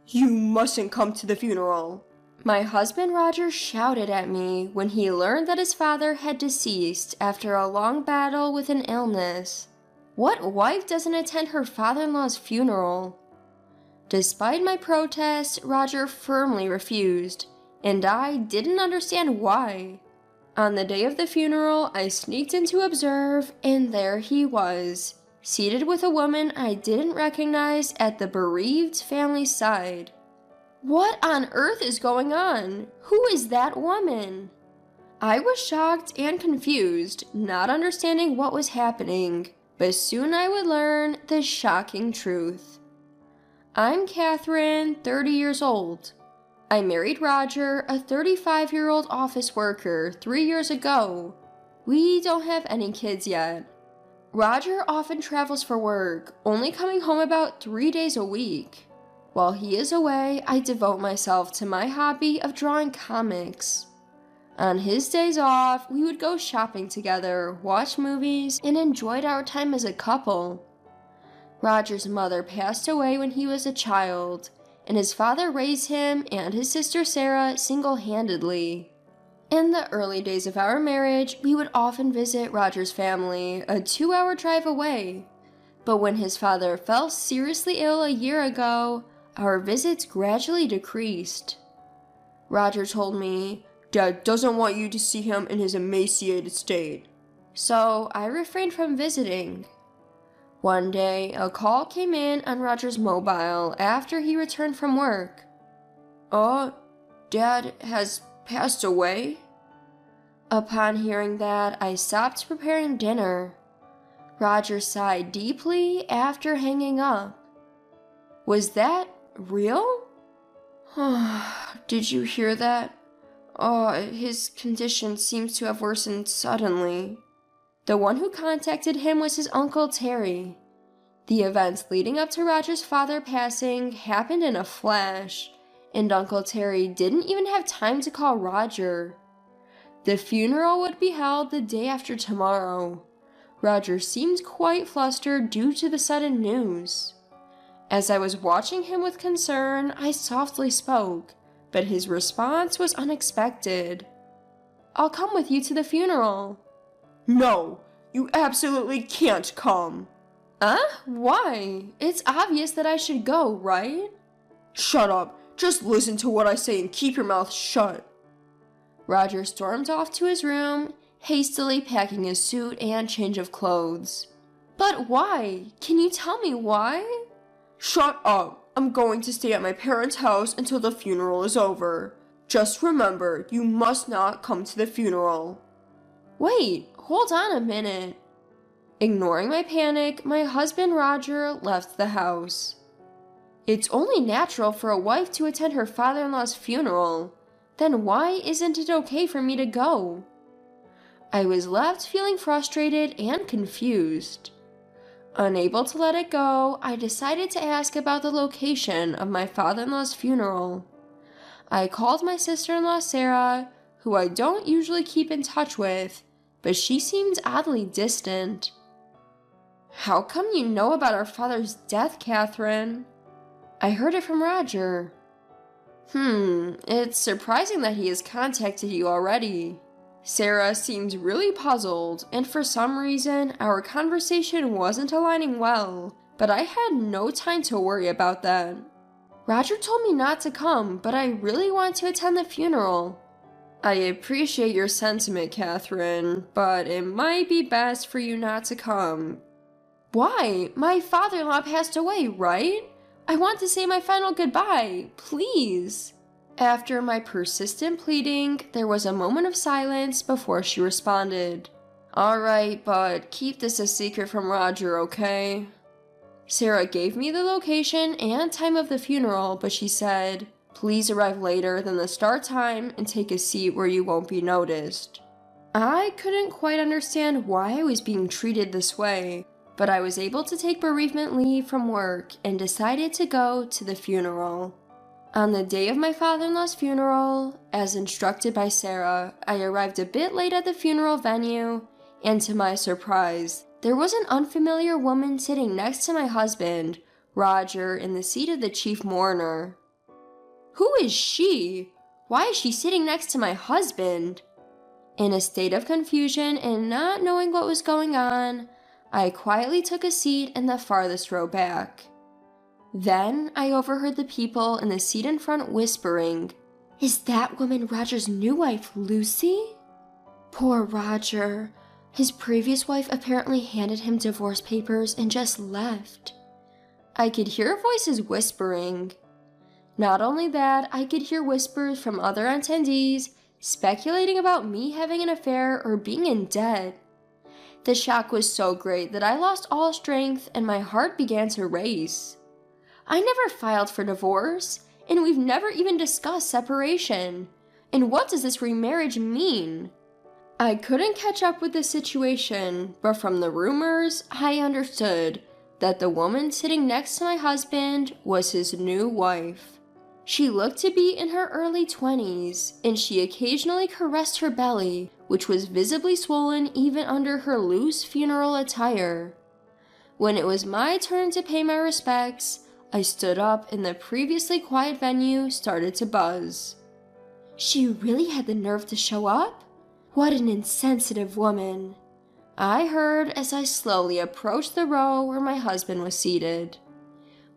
You mustn't come to the funeral. My husband Roger shouted at me when he learned that his father had deceased after a long battle with an illness. What wife doesn't attend her father-in-law's funeral? Despite my protest, Roger firmly refused, and I didn't understand why. On the day of the funeral, I sneaked in to observe, and there he was, seated with a woman I didn't recognize at the bereaved family's side. What on earth is going on? Who is that woman? I was shocked and confused, not understanding what was happening, but soon I would learn the shocking truth. I'm Catherine, 30 years old. I married Roger, a 35-year-old office worker, 3 years ago. We don't have any kids yet. Roger often travels for work, only coming home about 3 days a week. While he is away, I devote myself to my hobby of drawing comics. On his days off, we would go shopping together, watch movies, and enjoyed our time as a couple. Roger's mother passed away when he was a child, and his father raised him and his sister Sarah single-handedly. In the early days of our marriage, we would often visit Roger's family, a 2-hour drive away. But when his father fell seriously ill a year ago, our visits gradually decreased. Roger told me, "Dad doesn't want you to see him in his emaciated state." So I refrained from visiting. One day, a call came in on Roger's mobile after he returned from work. Dad has passed away?" Upon hearing that, I stopped preparing dinner. Roger sighed deeply after hanging up. "Was that real?" "Did you hear that? His condition seems to have worsened suddenly." The one who contacted him was his Uncle Terry. The events leading up to Roger's father passing happened in a flash, and Uncle Terry didn't even have time to call Roger. The funeral would be held the day after tomorrow. Roger seemed quite flustered due to the sudden news. As I was watching him with concern, I softly spoke, but his response was unexpected. "I'll come with you to the funeral." "No, you absolutely can't come." Why? It's obvious that I should go, right?" "Shut up. Just listen to what I say and keep your mouth shut." Roger stormed off to his room, hastily packing his suit and change of clothes. "But why? Can you tell me why?" "Shut up. I'm going to stay at my parents' house until the funeral is over. Just remember, you must not come to the funeral." "Wait, hold on a minute." Ignoring my panic, my husband Roger left the house. "It's only natural for a wife to attend her father-in-law's funeral. Then why isn't it okay for me to go?" I was left feeling frustrated and confused. Unable to let it go, I decided to ask about the location of my father-in-law's funeral. I called my sister-in-law Sarah, who I don't usually keep in touch with, but she seemed oddly distant. "How come you know about our father's death, Catherine?" "I heard it from Roger." It's surprising that he has contacted you already." Sarah seemed really puzzled, and for some reason, our conversation wasn't aligning well, but I had no time to worry about that. "Roger told me not to come, but I really want to attend the funeral." "I appreciate your sentiment, Catherine, but it might be best for you not to come." "Why? My father-in-law passed away, right? I want to say my final goodbye, please." After my persistent pleading, there was a moment of silence before she responded. "All right, but keep this a secret from Roger, okay?" Sarah gave me the location and time of the funeral, but she said, "Please arrive later than the start time and take a seat where you won't be noticed." I couldn't quite understand why I was being treated this way, but I was able to take bereavement leave from work and decided to go to the funeral. On the day of my father-in-law's funeral, as instructed by Sarah, I arrived a bit late at the funeral venue, and to my surprise, there was an unfamiliar woman sitting next to my husband, Roger, in the seat of the chief mourner. Who is she? Why is she sitting next to my husband? In a state of confusion and not knowing what was going on, I quietly took a seat in the farthest row back. Then I overheard the people in the seat in front whispering, "Is that woman Roger's new wife, Lucy?" Poor Roger. His previous wife apparently handed him divorce papers and just left. I could hear voices whispering. Not only that, I could hear whispers from other attendees speculating about me having an affair or being in debt. The shock was so great that I lost all strength and my heart began to race. I never filed for divorce, and we've never even discussed separation. And what does this remarriage mean? I couldn't catch up with the situation, but from the rumors, I understood that the woman sitting next to my husband was his new wife. She looked to be in her early 20s, and she occasionally caressed her belly, which was visibly swollen even under her loose funeral attire. When it was my turn to pay my respects, I stood up and the previously quiet venue started to buzz. She really had the nerve to show up? What an insensitive woman, I heard as I slowly approached the row where my husband was seated.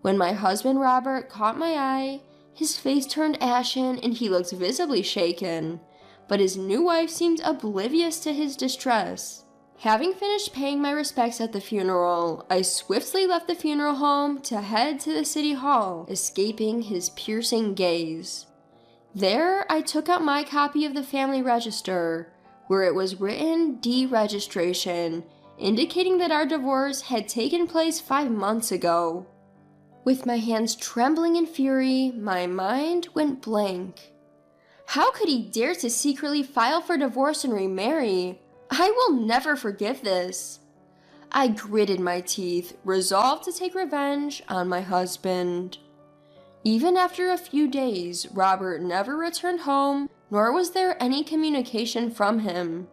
When my husband Robert caught my eye, his face turned ashen and he looked visibly shaken, but his new wife seemed oblivious to his distress. Having finished paying my respects at the funeral, I swiftly left the funeral home to head to the city hall, escaping his piercing gaze. There, I took out my copy of the family register, where it was written deregistration, indicating that our divorce had taken place 5 months ago. With my hands trembling in fury, my mind went blank. How could he dare to secretly file for divorce and remarry? I will never forgive this. I gritted my teeth, resolved to take revenge on my husband. Even after a few days, Robert never returned home, nor was there any communication from him.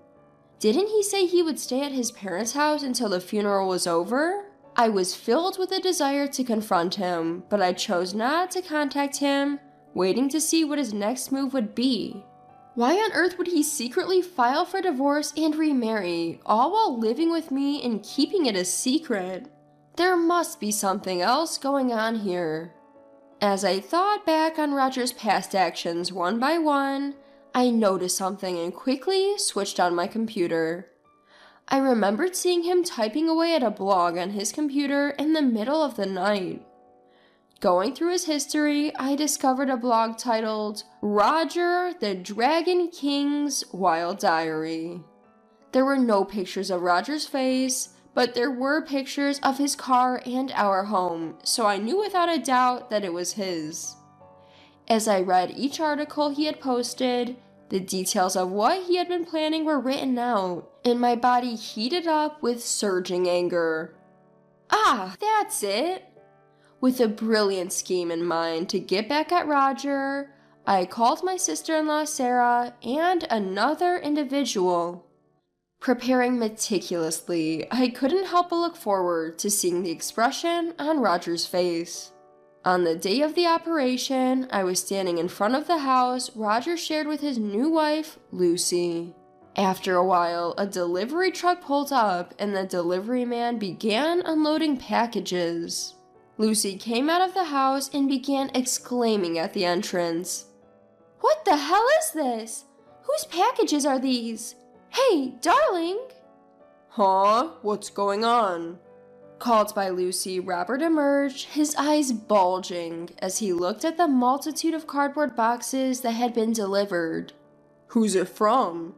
Didn't he say he would stay at his parents' house until the funeral was over? I was filled with a desire to confront him, but I chose not to contact him, waiting to see what his next move would be. Why on earth would he secretly file for divorce and remarry, all while living with me and keeping it a secret? There must be something else going on here. As I thought back on Roger's past actions one by one, I noticed something and quickly switched on my computer. I remembered seeing him typing away at a blog on his computer in the middle of the night. Going through his history, I discovered a blog titled Roger the Dragon King's Wild Diary. There were no pictures of Roger's face, but there were pictures of his car and our home, so I knew without a doubt that it was his. As I read each article he had posted, the details of what he had been planning were written out, and my body heated up with surging anger. Ah, that's it! With a brilliant scheme in mind to get back at Roger, I called my sister-in-law Sarah and another individual. Preparing meticulously, I couldn't help but look forward to seeing the expression on Roger's face. On the day of the operation, I was standing in front of the house Roger shared with his new wife, Lucy. After a while, a delivery truck pulled up and the delivery man began unloading packages. Lucy came out of the house and began exclaiming at the entrance. "What the hell is this? Whose packages are these? Hey, darling!" "Huh? What's going on?" Called by Lucy, Robert emerged, his eyes bulging as he looked at the multitude of cardboard boxes that had been delivered. "Who's it from?"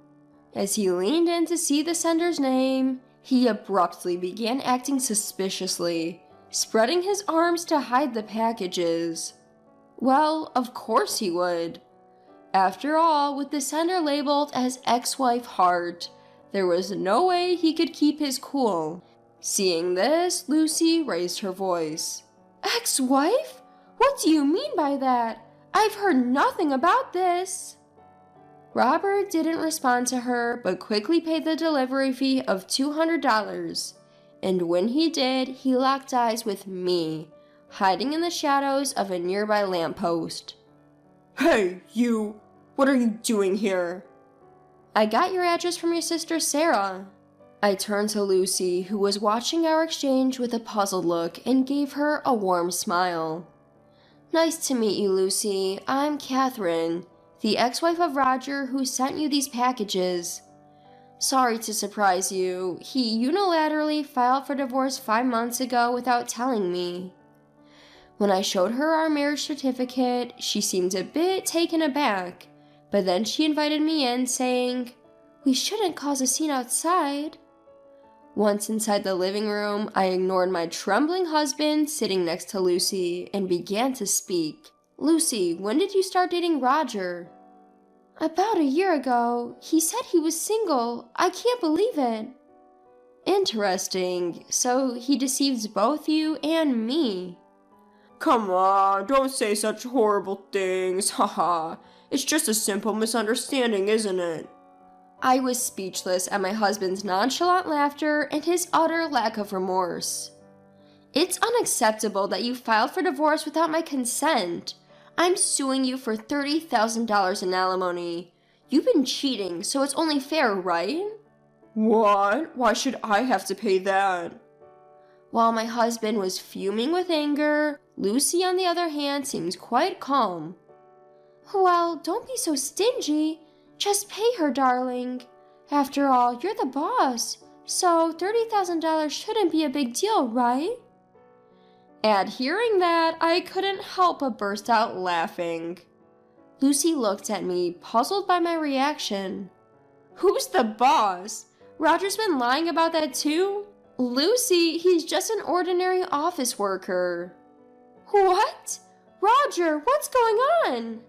As he leaned in to see the sender's name, he abruptly began acting suspiciously, spreading his arms to hide the packages. Well, of course he would. After all, with the sender labeled as ex-wife Hart, there was no way he could keep his cool. Seeing this, Lucy raised her voice. "Ex-wife? What do you mean by that? I've heard nothing about this." Robert didn't respond to her, but quickly paid the delivery fee of $200. And when he did, he locked eyes with me, hiding in the shadows of a nearby lamppost. Hey, you! What are you doing here? I got your address from your sister Sarah. I turned to Lucy, who was watching our exchange with a puzzled look, and gave her a warm smile. Nice to meet you, Lucy. I'm Catherine, the ex-wife of Roger who sent you these packages. Sorry to surprise you. He unilaterally filed for divorce 5 months ago without telling me. When I showed her our marriage certificate, she seemed a bit taken aback, but then she invited me in, saying, "We shouldn't cause a scene outside." Once inside the living room, I ignored my trembling husband sitting next to Lucy and began to speak. "Lucy, when did you start dating Roger?" "About a year ago. He said he was single. I can't believe it." "Interesting. So he deceives both you and me." Come on, don't say such horrible things, haha. It's just a simple misunderstanding, isn't it? I was speechless at my husband's nonchalant laughter and his utter lack of remorse. "It's unacceptable that you filed for divorce without my consent. I'm suing you for $30,000 in alimony. You've been cheating, so it's only fair, right?" What? Why should I have to pay that? While my husband was fuming with anger, Lucy, on the other hand, seemed quite calm. "Well, don't be so stingy. Just pay her, darling. After all, you're the boss, so $30,000 shouldn't be a big deal, right?" At hearing that, I couldn't help but burst out laughing. Lucy looked at me, puzzled by my reaction. "Who's the boss? Roger's been lying about that too?" "Lucy, he's just an ordinary office worker." "What? Roger, what's going on?"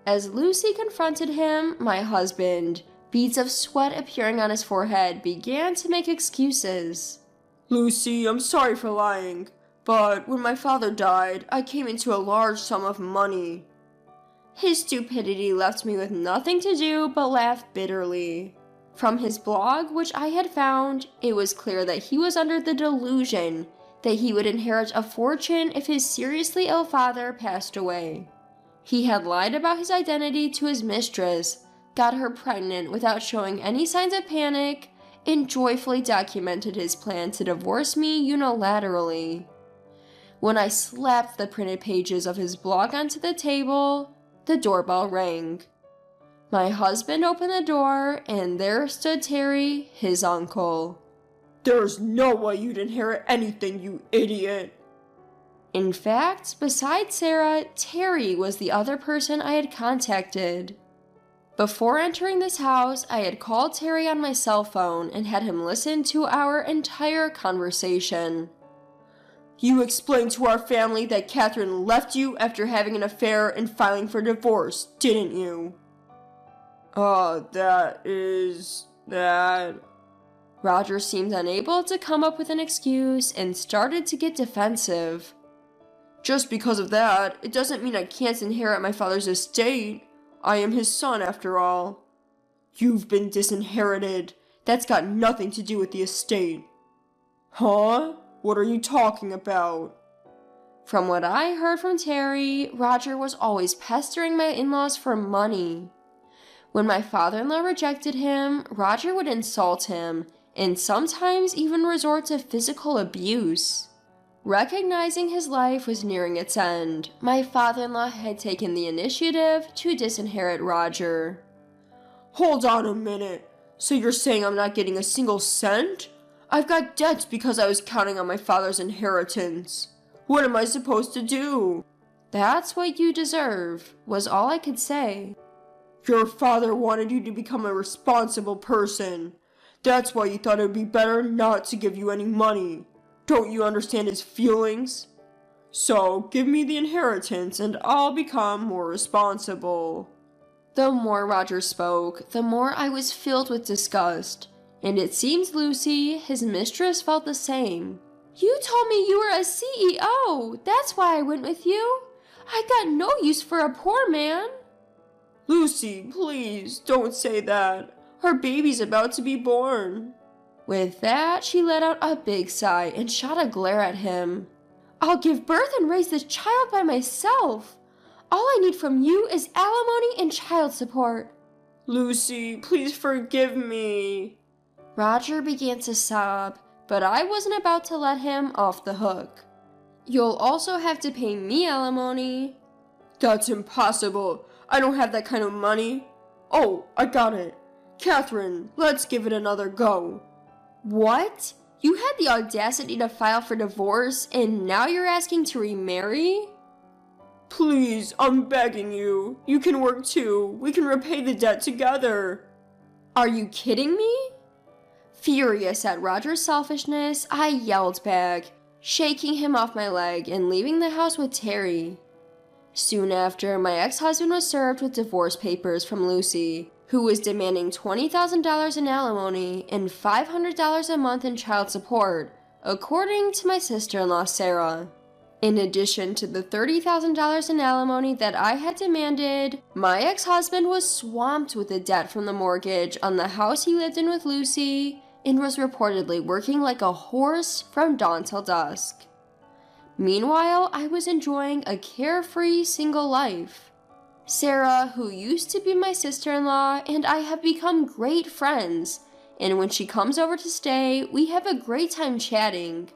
As Lucy confronted him, my husband, beads of sweat appearing on his forehead, began to make excuses. "Lucy, I'm sorry for lying, but when my father died, I came into a large sum of money." His stupidity left me with nothing to do but laugh bitterly. From his blog, which I had found, it was clear that he was under the delusion that he would inherit a fortune if his seriously ill father passed away. He had lied about his identity to his mistress, got her pregnant without showing any signs of panic, and joyfully documented his plan to divorce me unilaterally. When I slapped the printed pages of his blog onto the table, the doorbell rang. My husband opened the door, and there stood Terry, his uncle. "There's no way you'd inherit anything, you idiot." In fact, besides Sarah, Terry was the other person I had contacted. Before entering this house, I had called Terry on my cell phone and had him listen to our entire conversation. "You explained to our family that Catherine left you after having an affair and filing for divorce, didn't you?" That... Roger seemed unable to come up with an excuse and started to get defensive. "Just because of that, it doesn't mean I can't inherit my father's estate. I am his son, after all." "You've been disinherited. That's got nothing to do with the estate." "Huh? What are you talking about?" From what I heard from Terry, Roger was always pestering my in-laws for money. When my father-in-law rejected him, Roger would insult him and sometimes even resort to physical abuse. Recognizing his life was nearing its end, my father-in-law had taken the initiative to disinherit Roger. "Hold on a minute. So you're saying I'm not getting a single cent? I've got debts because I was counting on my father's inheritance. What am I supposed to do?" "That's what you deserve," was all I could say. "Your father wanted you to become a responsible person. That's why you thought it would be better not to give you any money. Don't you understand his feelings? So, give me the inheritance and I'll become more responsible." The more Roger spoke, the more I was filled with disgust, and it seems Lucy, his mistress, felt the same. "You told me you were a CEO. That's why I went with you. I got no use for a poor man." "Lucy, please, don't say that. Our baby's about to be born." With that, she let out a big sigh and shot a glare at him. "I'll give birth and raise this child by myself. All I need from you is alimony and child support. Lucy, please forgive me. Roger began to sob, but I wasn't about to let him off the hook. You'll also have to pay me alimony. That's impossible. I don't have that kind of money. Oh, I got it. Catherine, let's give it another go. What? You had the audacity to file for divorce, and now you're asking to remarry? Please, I'm begging you. You can work too. We can repay the debt together. Are you kidding me? Furious at Roger's selfishness, I yelled back, shaking him off my leg and leaving the house with Terry. Soon after, my ex-husband was served with divorce papers from Lucy, who was demanding $20,000 in alimony and $500 a month in child support, according to my sister-in-law Sarah. In addition to the $30,000 in alimony that I had demanded, my ex-husband was swamped with the debt from the mortgage on the house he lived in with Lucy and was reportedly working like a horse from dawn till dusk. Meanwhile, I was enjoying a carefree single life. Sarah, who used to be my sister-in-law, and I have become great friends, and when she comes over to stay, we have a great time chatting.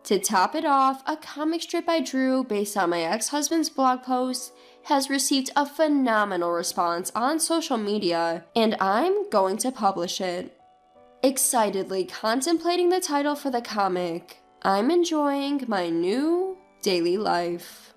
To top it off, a comic strip I drew based on my ex-husband's blog post has received a phenomenal response on social media, and I'm going to publish it. Excitedly contemplating the title for the comic, I'm enjoying my new daily life.